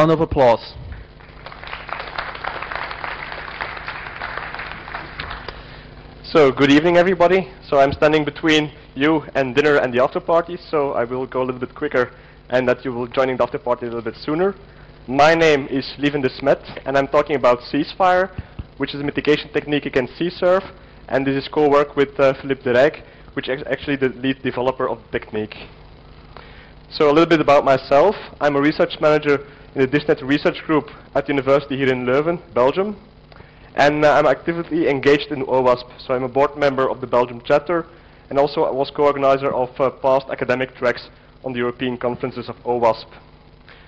Round of applause. So, good evening everybody. So I'm standing between you and dinner and the after party, so I will go a little bit quicker and that you will join in the after party a little bit sooner. My name is Lieven Desmet and I'm talking about CsFire, which is a mitigation technique against CSRF, and this is co-work with Philippe Direct, which is actually the lead developer of the technique. So a little bit about myself. I'm a research manager in the Desmet research group at the university here in Leuven, Belgium. And I'm actively engaged in OWASP, so I'm a board member of the Belgium chapter, and also I was co-organizer of past academic tracks on the European conferences of OWASP.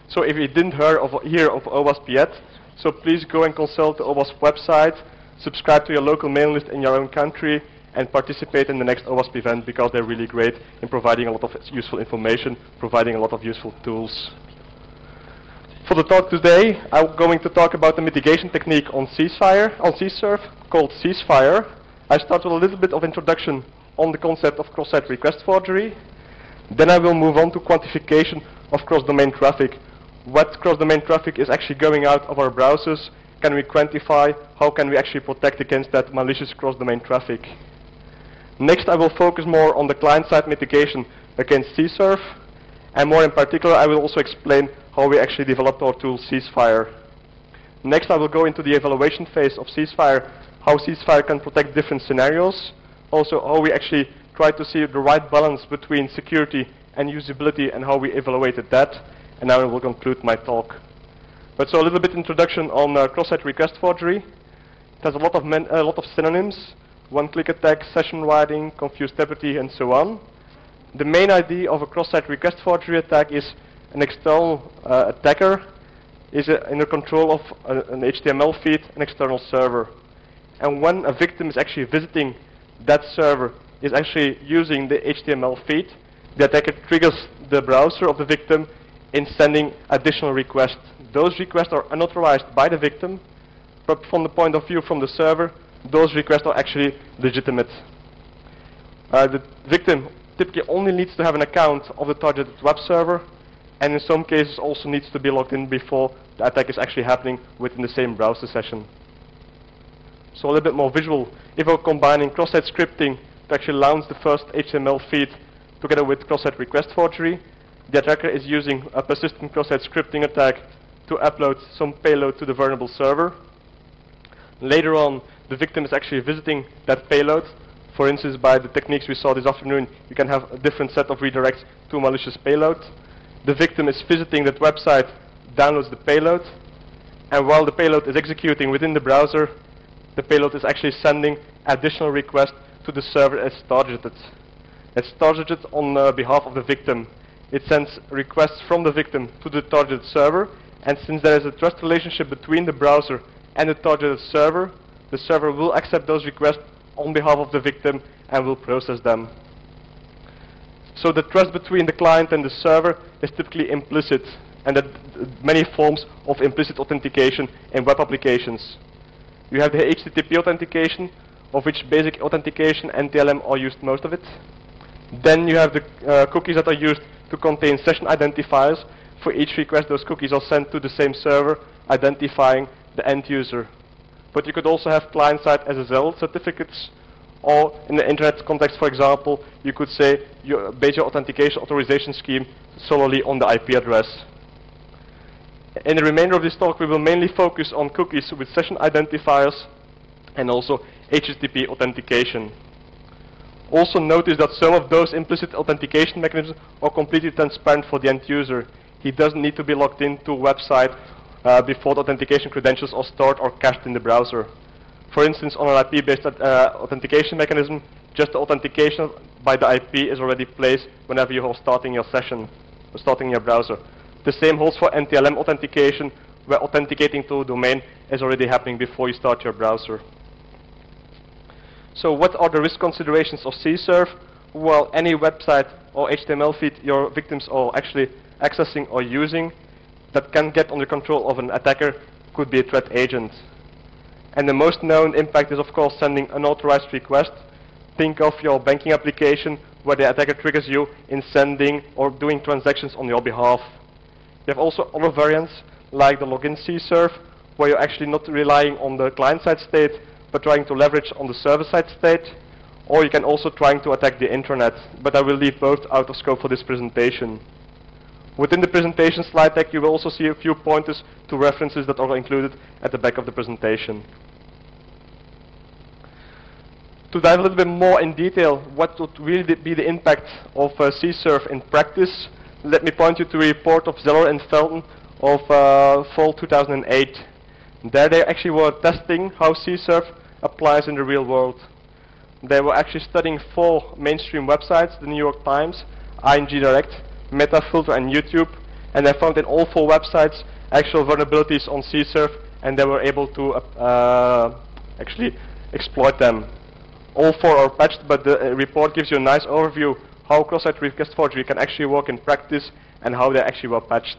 So if you didn't hear of OWASP yet, so please go and consult the OWASP website, subscribe to your local mailing list in your own country, and participate in the next OWASP event because they're really great in providing a lot of useful information, providing a lot of useful tools. For the talk today, I'm going to talk about the mitigation technique on CSRF, called CsFire. I start with a little bit of introduction on the concept of cross-site request forgery. Then I will move on to quantification of cross-domain traffic. What cross-domain traffic is actually going out of our browsers? Can we quantify? How can we actually protect against that malicious cross-domain traffic? Next, I will focus more on the client-side mitigation against CSRF. And more in particular, I will also explain how we actually developed our tool CsFire. Next, I will go into the evaluation phase of CsFire, how CsFire can protect different scenarios, also how we actually try to see the right balance between security and usability and how we evaluated that, and now I will conclude my talk. But so a little bit introduction on cross-site request forgery. It has a lot of synonyms, one-click attack, session writing, confused deputy, and so on. The main idea of a cross-site request forgery attack is an external attacker is in the control of an HTML feed, an external server. And when a victim is actually visiting that server, is actually using the HTML feed, the attacker triggers the browser of the victim in sending additional requests. Those requests are unauthorized by the victim, but from the point of view from the server, those requests are actually legitimate. The victim typically only needs to have an account of the targeted web server, and in some cases also needs to be logged in before the attack is actually happening within the same browser session. So a little bit more visual. If we're combining cross-site scripting to actually launch the first HTML feed together with cross-site request forgery, the attacker is using a persistent cross-site scripting attack to upload some payload to the vulnerable server. Later on, the victim is actually visiting that payload. For instance, by the techniques we saw this afternoon, you can have a different set of redirects to a malicious payload. The victim is visiting that website, downloads the payload, and while the payload is executing within the browser, the payload is actually sending additional requests to the server as targeted. It's targeted on behalf of the victim. It sends requests from the victim to the targeted server, and since there is a trust relationship between the browser and the targeted server, the server will accept those requests on behalf of the victim and will process them. So the trust between the client and the server is typically implicit, and that many forms of implicit authentication in web applications. You have the HTTP authentication, of which basic authentication and TLM are used most of it. Then you have the cookies that are used to contain session identifiers. For each request, those cookies are sent to the same server, identifying the end user. But you could also have client-side SSL certificates, or in the internet context, for example, you could say you base your authentication authorization scheme solely on the IP address. In the remainder of this talk, we will mainly focus on cookies with session identifiers and also HTTP authentication. Also notice that some of those implicit authentication mechanisms are completely transparent for the end user. He doesn't need to be logged into a website before the authentication credentials are stored or cached in the browser. For instance, on an IP-based authentication mechanism, just the authentication by the IP is already placed whenever you are starting your session, or starting your browser. The same holds for NTLM authentication, where authenticating to a domain is already happening before you start your browser. So what are the risk considerations of CSRF? Well, any website or HTML feed your victims are actually accessing or using that can get under control of an attacker could be a threat agent. And the most known impact is, of course, sending unauthorized requests. Think of your banking application where the attacker triggers you in sending or doing transactions on your behalf. You have also other variants, like the login CSRF, where you're actually not relying on the client-side state, but trying to leverage on the server-side state. Or you can also try to attack the intranet, but I will leave both out of scope for this presentation. Within the presentation slide deck, you will also see a few pointers to references that are included at the back of the presentation. To dive a little bit more in detail, what would really be the impact of CSRF in practice, let me point you to a report of Zeller and Felton of fall 2008. There they actually were testing how CSRF applies in the real world. They were actually studying 4 mainstream websites, the New York Times, ING Direct, Metafilter and YouTube, and they found in all 4 websites actual vulnerabilities on CSRF, and they were able to actually exploit them. All 4 are patched, but the report gives you a nice overview how cross-site request forgery can actually work in practice and how they actually were patched.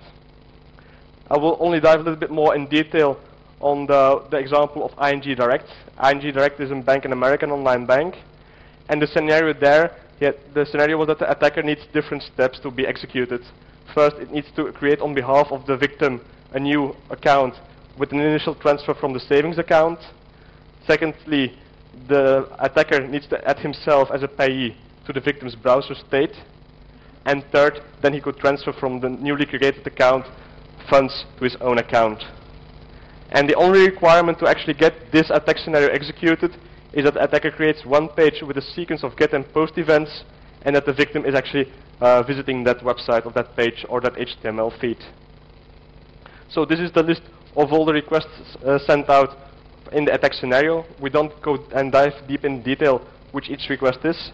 I will only dive a little bit more in detail on the example of ING Direct. ING Direct is a bank in America, an online bank. And the scenario there, the scenario was that the attacker needs different steps to be executed. First, it needs to create on behalf of the victim a new account with an initial transfer from the savings account. Secondly, the attacker needs to add himself as a payee to the victim's browser state. And third, then he could transfer from the newly created account funds to his own account. And the only requirement to actually get this attack scenario executed is that the attacker creates one page with a sequence of get and post events, and that the victim is actually visiting that website or that page or that HTML feed. So this is the list of all the requests sent out in the attack scenario. We don't go and dive deep in detail which each request is.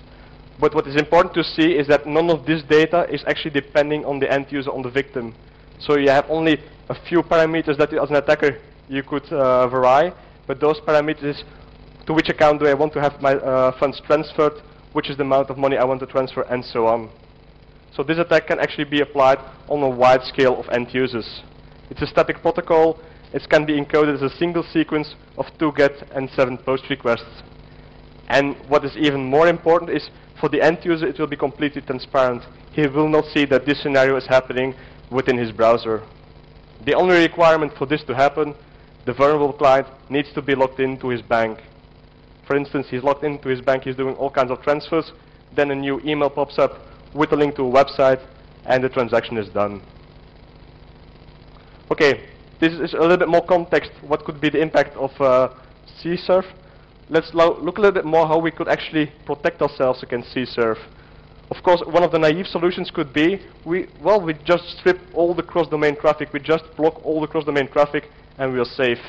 But what is important to see is that none of this data is actually depending on the end user, on the victim. So you have only a few parameters that as an attacker you could vary, but those parameters is to which account do I want to have my funds transferred, which is the amount of money I want to transfer, and so on. So this attack can actually be applied on a wide scale of end users. It's a static protocol. It can be encoded as a single sequence of 2 GET and 7 POST requests. And what is even more important is for the end user it will be completely transparent. He will not see that this scenario is happening within his browser. The only requirement for this to happen, the vulnerable client needs to be logged into his bank. For instance, he's logged into his bank, he's doing all kinds of transfers, then a new email pops up with a link to a website, and the transaction is done. Okay, this is a little bit more context. What could be the impact of CSRF? Let's look a little bit more how we could actually protect ourselves against CSRF. Of course, one of the naive solutions could be, we just strip all the cross-domain traffic, we just block all the cross-domain traffic, and we are safe.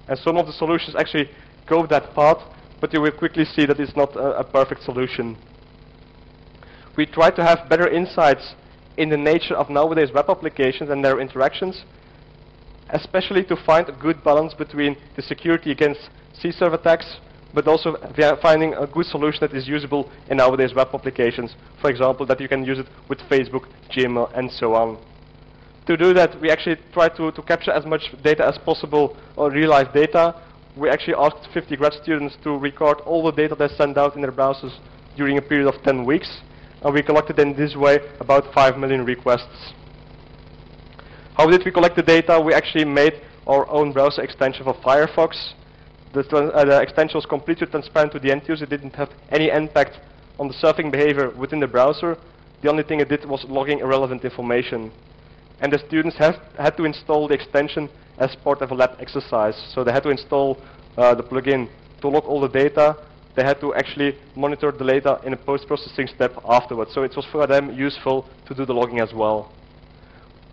And some of the solutions actually go that path, but you will quickly see that it's not a perfect solution. We try to have better insights in the nature of nowadays web applications and their interactions, especially to find a good balance between the security against CSRF attacks, but also finding a good solution that is usable in nowadays web applications. For example, that you can use it with Facebook, Gmail, and so on. To do that, we actually try to capture as much data as possible, or real-life data. We actually asked 50 grad students to record all the data they send out in their browsers during a period of 10 weeks. And we collected in this way about 5 million requests. How did we collect the data? We actually made our own browser extension for FireFox. The extension was completely transparent to the end user. It didn't have any impact on the surfing behavior within the browser. The only thing it did was logging irrelevant information. And the students had to install the extension as part of a lab exercise. So they had to install the plugin to log all the data. They had to actually monitor the data in a post-processing step afterwards. So it was for them useful to do the logging as well.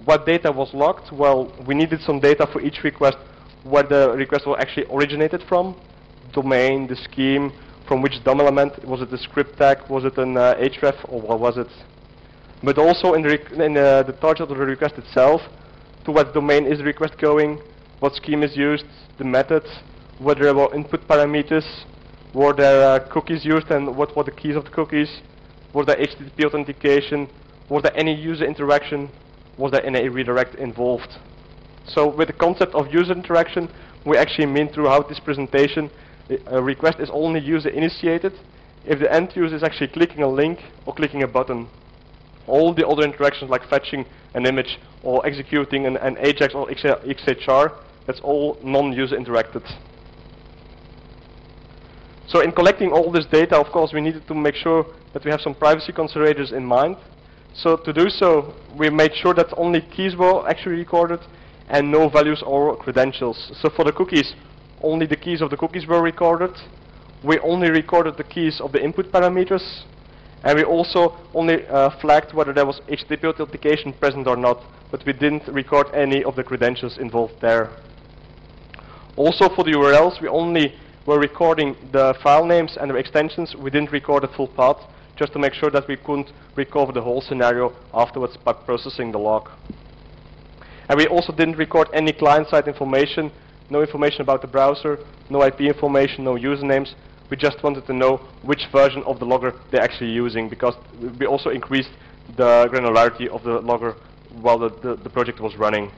What data was logged? Well, we needed some data for each request, where the request was actually originated from, domain, the scheme, from which DOM element, was it a script tag, was it an href, or what was it? But also in the target of the request itself, to what domain is the request going, what scheme is used, the methods, whether there were input parameters, were there cookies used, and what were the keys of the cookies, was there HTTP authentication, was there any user interaction, was there any redirect involved. So with the concept of user interaction, we actually mean throughout this presentation, a request is only user initiated if the end user is actually clicking a link or clicking a button. All the other interactions like fetching an image or executing an AJAX or XHR, that's all non-user interacted. So in collecting all this data, of course, we needed to make sure that we have some privacy considerations in mind. So to do so, we made sure that only keys were actually recorded and no values or credentials. So for the cookies, only the keys of the cookies were recorded. We only recorded the keys of the input parameters. And we also only flagged whether there was HTTP authentication present or not, but we didn't record any of the credentials involved there. Also for the URLs, we only were recording the file names and the extensions. We didn't record the full path, just to make sure that we couldn't recover the whole scenario afterwards by processing the log. And we also didn't record any client-side information, no information about the browser, no IP information, no usernames. We just wanted to know which version of the logger they're actually using, because we also increased the granularity of the logger while the project was running.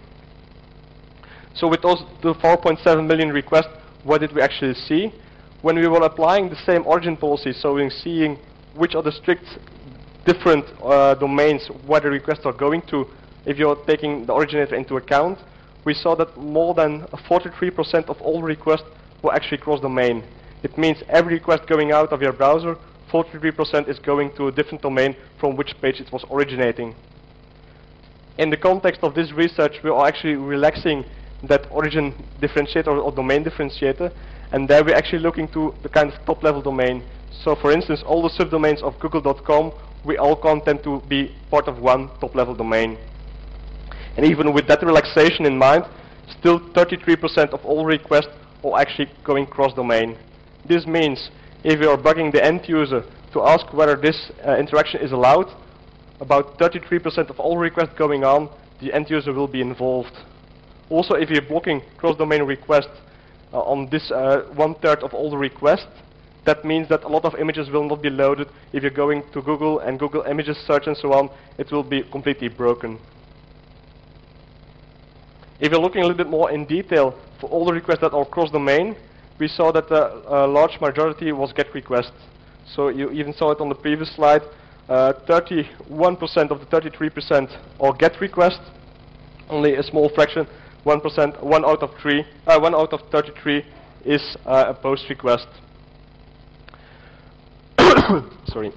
So with those the 4.7 million requests, what did we actually see? When we were applying the same origin policy, so we're seeing which are the strict different domains where the requests are going to, if you're taking the originator into account, we saw that more than 43% of all requests were actually cross-domain. It means every request going out of your browser, 43% is going to a different domain from which page it was originating. In the context of this research, we are actually relaxing that origin differentiator or domain differentiator, and there we're actually looking to the kind of top-level domain. So for instance, all the subdomains of google.com, we all count them to be part of one top-level domain. And even with that relaxation in mind, still 33% of all requests are actually going cross-domain. This means if you are bugging the end user to ask whether this interaction is allowed, about 33% of all requests going on, the end user will be involved. Also, if you're blocking cross-domain requests on this 1/3 of all the requests, that means that a lot of images will not be loaded. If you're going to Google and Google Images search and so on, it will be completely broken. If you're looking a little bit more in detail for all the requests that are cross-domain, we saw that a large majority was GET requests. So you even saw it on the previous slide. 31% of the 33% are GET requests. Only a small fraction, 1%, 1 out of 33 is a POST request. Sorry.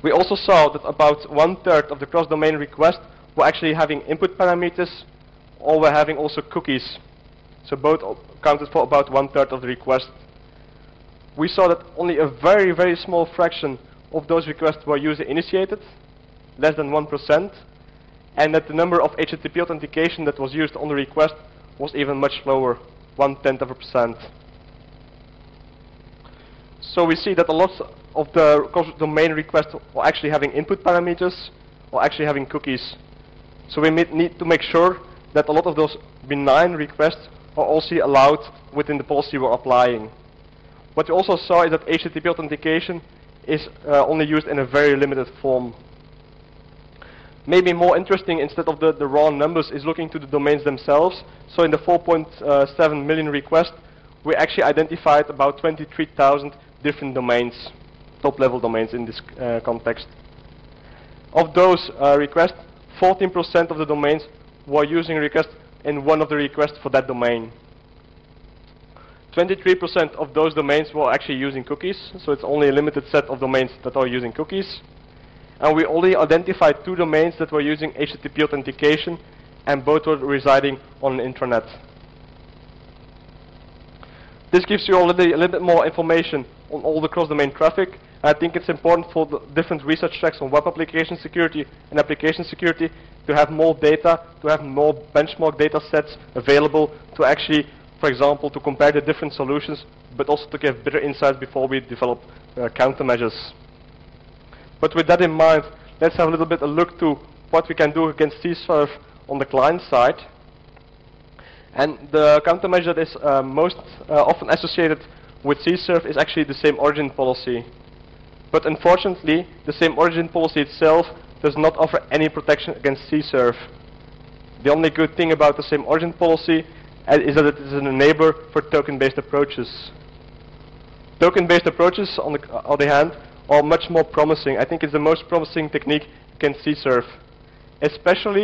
We also saw that about 1/3 of the cross-domain requests were actually having input parameters, or were having also cookies. So both accounted for about 1/3 of the requests. We saw that only a very, very small fraction of those requests were user-initiated, less than 1%, and that the number of HTTP authentication that was used on the request was even much lower, 0.1%. So we see that a lot of the cross-domain requests are actually having input parameters, or actually having cookies. So we need to make sure that a lot of those benign requests are also allowed within the policy we're applying. What we also saw is that HTTP authentication is only used in a very limited form. Maybe more interesting, instead of the raw numbers, is looking to the domains themselves. So in the 4.7 million requests, we actually identified about 23,000 different domains, top-level domains in this context. Of those requests, 14% of the domains were using requests in one of the requests for that domain. 23% of those domains were actually using cookies, so it's only a limited set of domains that are using cookies. And we only identified 2 domains that were using HTTP authentication, and both were residing on an intranet. This gives you already a little bit more information on all the cross-domain traffic. I think it's important for the different research tracks on web application security and application security to have more data, to have more benchmark data sets available to actually, for example, to compare the different solutions, but also to give better insights before we develop countermeasures. But with that in mind, let's have a little bit a look to what we can do against CSRF on the client side. And the countermeasure that is most often associated with CSRF is actually the Same-Origin policy. But unfortunately, the Same-Origin policy itself does not offer any protection against CSRF. The only good thing about the Same-Origin policy is that it is an enabler for token-based approaches. Token-based approaches, on the other hand, are much more promising. I think it's the most promising technique can CSRF, especially